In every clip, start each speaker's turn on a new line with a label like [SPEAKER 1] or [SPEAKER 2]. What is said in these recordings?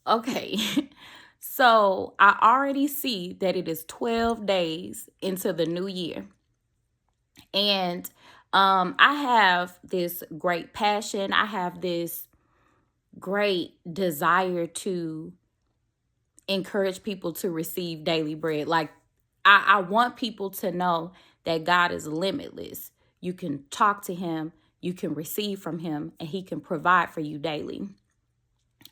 [SPEAKER 1] Okay. So I already see that it is 12 days into the new year. And I have this great passion. I have this great desire to encourage people to receive daily bread. Like, I want people to know that God is limitless. You can talk to him, you can receive from him, and he can provide for you daily.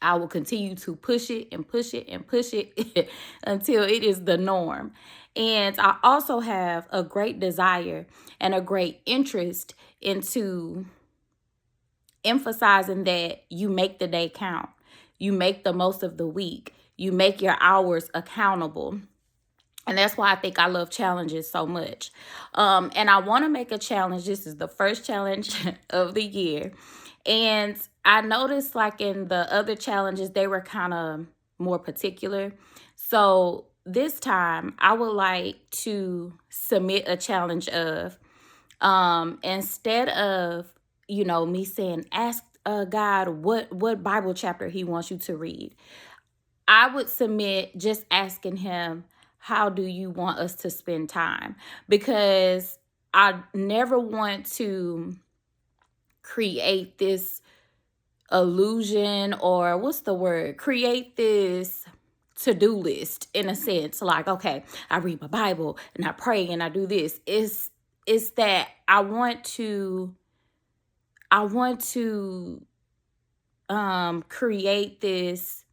[SPEAKER 1] I will continue to push it and push it and push it until it is the norm. And I also have a great desire and a great interest into emphasizing that you make the day count. You make the most of the week. You make your hours accountable. And that's why I think I love challenges so much. And I want to make a challenge. This is the first challenge of the year. And I noticed, like, in the other challenges, they were kind of more particular. So this time, I would like to submit a challenge of, instead of, me saying, ask God what Bible chapter he wants you to read, I would submit just asking him, how do you want us to spend time? Because I never want to create this illusion, or what's the word? Create this to-do list, in a sense. Like, okay, I read my Bible and I pray and I do this. It's that I want to create this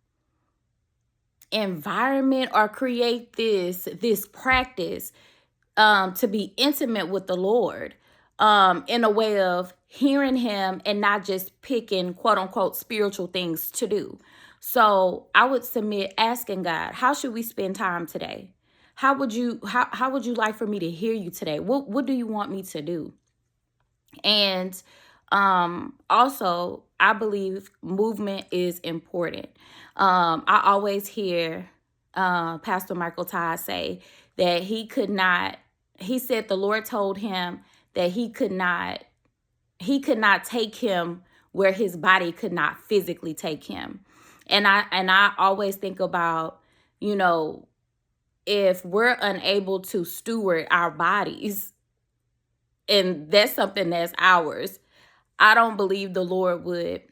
[SPEAKER 1] environment, or create this practice, to be intimate with the Lord, in a way of hearing him and not just picking quote unquote spiritual things to do. So I would submit asking God, how should we spend time today? How would you like for me to hear you today? What do you want me to do? And also, I believe movement is important. I always hear Pastor Michael Todd say that he said the Lord told him that he could not take him where his body could not physically take him. And I always think about, if we're unable to steward our bodies, and that's something that's ours, I don't believe the Lord would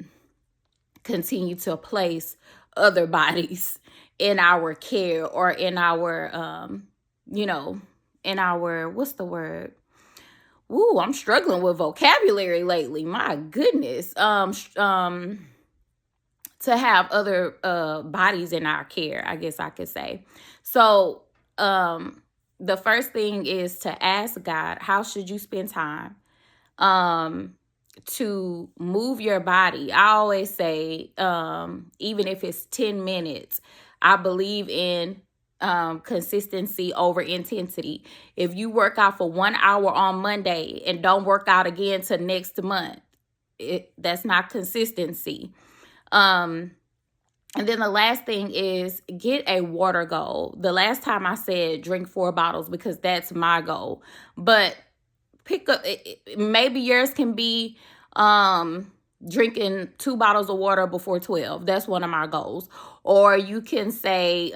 [SPEAKER 1] continue to place other bodies in our care, or in our, in our, what's the word? Ooh, I'm struggling with vocabulary lately. My goodness. To have other bodies in our care, I guess I could say. So, the first thing is to ask God, how should you spend time? To move your body. I always say, even if it's 10 minutes, I believe in consistency over intensity. If you work out for 1 hour on Monday and don't work out again till next month, that's not consistency. And then the last thing is get a water goal. The last time I said drink 4 bottles because that's my goal. But pick up, maybe yours can be drinking 2 bottles of water before 12. That's one of my goals. Or you can say,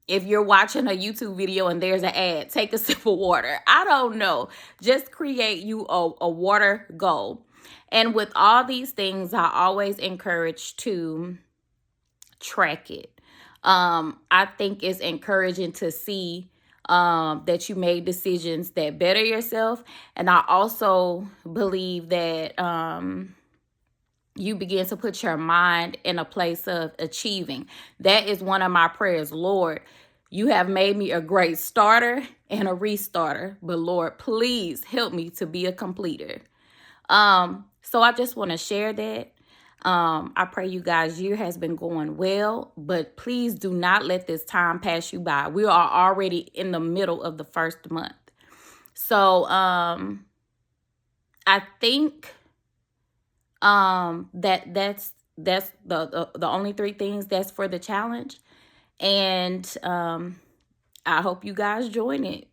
[SPEAKER 1] if you're watching a YouTube video and there's an ad, take a sip of water. I don't know. Just create you a water goal. And with all these things, I always encourage to track it. I think it's encouraging to see that you made decisions that better yourself. And I also believe that you begin to put your mind in a place of achieving. That is one of my prayers. Lord, you have made me a great starter and a restarter, but Lord, please help me to be a completer. So I just want to share that. I pray you guys' year has been going well, but please do not let this time pass you by. We are already in the middle of the first month. So I think that's the only 3 things that's for the challenge. And I hope you guys join it.